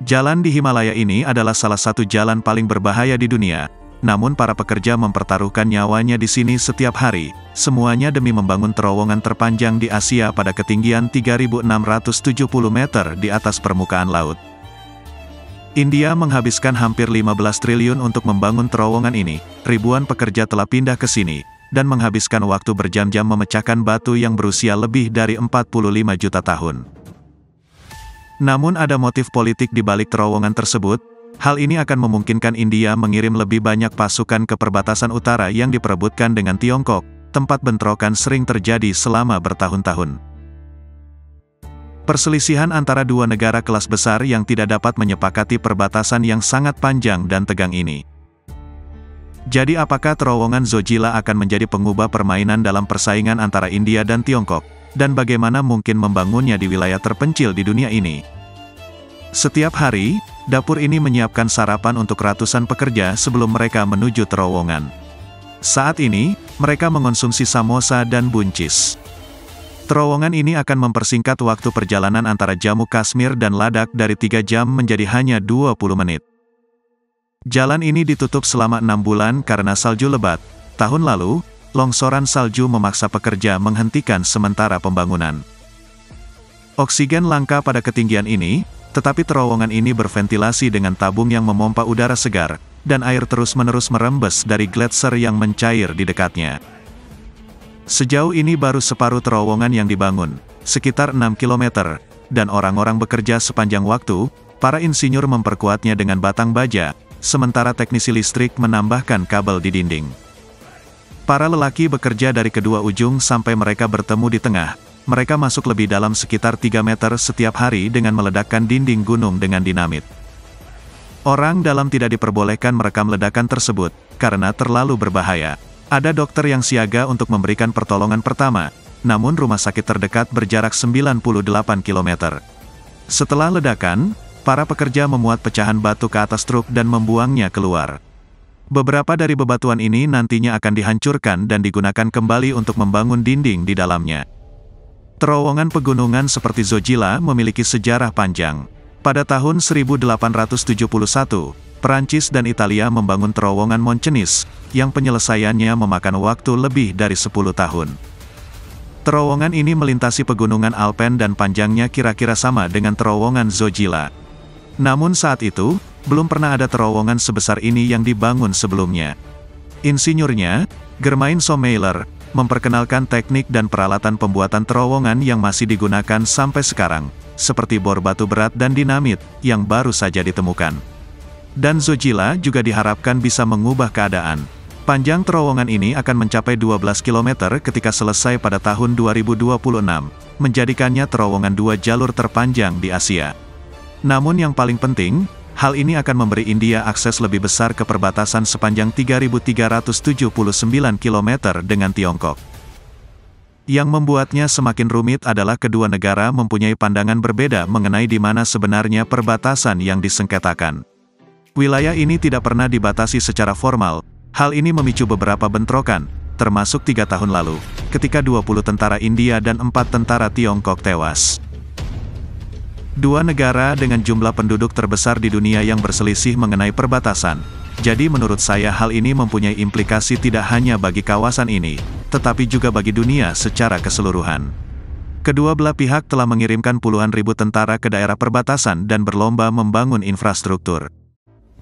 Jalan di Himalaya ini adalah salah satu jalan paling berbahaya di dunia, namun para pekerja mempertaruhkan nyawanya di sini setiap hari, semuanya demi membangun terowongan terpanjang di Asia pada ketinggian 3.670 meter di atas permukaan laut. India menghabiskan hampir 15 triliun untuk membangun terowongan ini, ribuan pekerja telah pindah ke sini, dan menghabiskan waktu berjam-jam memecahkan batu yang berusia lebih dari 45 juta tahun. Namun ada motif politik di balik terowongan tersebut. Hal ini akan memungkinkan India mengirim lebih banyak pasukan ke perbatasan utara yang diperebutkan dengan Tiongkok, tempat bentrokan sering terjadi selama bertahun-tahun. Perselisihan antara dua negara kelas besar yang tidak dapat menyepakati perbatasan yang sangat panjang dan tegang ini. Jadi apakah terowongan Zojila akan menjadi pengubah permainan dalam persaingan antara India dan Tiongkok, dan bagaimana mungkin membangunnya di wilayah terpencil di dunia ini? Setiap hari, dapur ini menyiapkan sarapan untuk ratusan pekerja sebelum mereka menuju terowongan. Saat ini, mereka mengonsumsi samosa dan buncis. Terowongan ini akan mempersingkat waktu perjalanan antara Jammu Kashmir dan Ladakh dari 3 jam menjadi hanya 20 menit. Jalan ini ditutup selama 6 bulan karena salju lebat. Tahun lalu, longsoran salju memaksa pekerja menghentikan sementara pembangunan. Oksigen langka pada ketinggian ini, tetapi terowongan ini berventilasi dengan tabung yang memompa udara segar, dan air terus-menerus merembes dari gletser yang mencair di dekatnya. Sejauh ini baru separuh terowongan yang dibangun, sekitar 6 km, dan orang-orang bekerja sepanjang waktu. Para insinyur memperkuatnya dengan batang baja, sementara teknisi listrik menambahkan kabel di dinding. Para lelaki bekerja dari kedua ujung sampai mereka bertemu di tengah. Mereka masuk lebih dalam sekitar 3 meter setiap hari dengan meledakkan dinding gunung dengan dinamit. Orang dalam tidak diperbolehkan merekam ledakan tersebut, karena terlalu berbahaya. Ada dokter yang siaga untuk memberikan pertolongan pertama, namun rumah sakit terdekat berjarak 98 km. Setelah ledakan, para pekerja memuat pecahan batu ke atas truk dan membuangnya keluar. Beberapa dari bebatuan ini nantinya akan dihancurkan dan digunakan kembali untuk membangun dinding di dalamnya. Terowongan pegunungan seperti Zojila memiliki sejarah panjang. Pada tahun 1871, Perancis dan Italia membangun terowongan Montcenis, yang penyelesaiannya memakan waktu lebih dari 10 tahun. Terowongan ini melintasi pegunungan Alpen dan panjangnya kira-kira sama dengan terowongan Zojila. Namun saat itu, belum pernah ada terowongan sebesar ini yang dibangun sebelumnya. Insinyurnya, Germain Sommeiller, memperkenalkan teknik dan peralatan pembuatan terowongan yang masih digunakan sampai sekarang, seperti bor batu berat dan dinamit, yang baru saja ditemukan. Dan Zojila juga diharapkan bisa mengubah keadaan. Panjang terowongan ini akan mencapai 12 km ketika selesai pada tahun 2026, menjadikannya terowongan 2 jalur terpanjang di Asia. Namun yang paling penting, hal ini akan memberi India akses lebih besar ke perbatasan sepanjang 3.379 km dengan Tiongkok. Yang membuatnya semakin rumit adalah kedua negara mempunyai pandangan berbeda mengenai di mana sebenarnya perbatasan yang disengketakan. Wilayah ini tidak pernah dibatasi secara formal. Hal ini memicu beberapa bentrokan, termasuk 3 tahun lalu, ketika 20 tentara India dan 4 tentara Tiongkok tewas. Dua negara dengan jumlah penduduk terbesar di dunia yang berselisih mengenai perbatasan. Jadi menurut saya hal ini mempunyai implikasi tidak hanya bagi kawasan ini, tetapi juga bagi dunia secara keseluruhan. Kedua belah pihak telah mengirimkan puluhan ribu tentara ke daerah perbatasan dan berlomba membangun infrastruktur.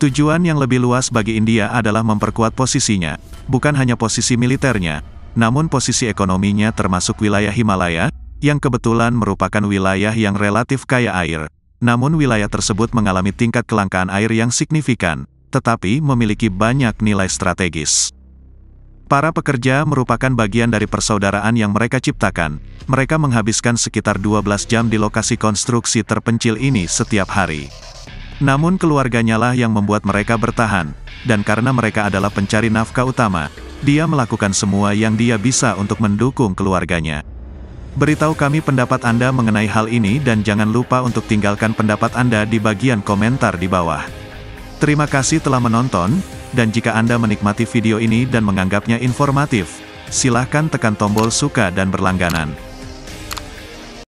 Tujuan yang lebih luas bagi India adalah memperkuat posisinya, bukan hanya posisi militernya, namun posisi ekonominya termasuk wilayah Himalaya, yang kebetulan merupakan wilayah yang relatif kaya air. Namun wilayah tersebut mengalami tingkat kelangkaan air yang signifikan, tetapi memiliki banyak nilai strategis. Para pekerja merupakan bagian dari persaudaraan yang mereka ciptakan. Mereka menghabiskan sekitar 12 jam di lokasi konstruksi terpencil ini setiap hari. Namun keluarganya lah yang membuat mereka bertahan, dan karena mereka adalah pencari nafkah utama, dia melakukan semua yang dia bisa untuk mendukung keluarganya. Beritahu kami pendapat Anda mengenai hal ini dan jangan lupa untuk tinggalkan pendapat Anda di bagian komentar di bawah. Terima kasih telah menonton, dan jika Anda menikmati video ini dan menganggapnya informatif, silahkan tekan tombol suka dan berlangganan.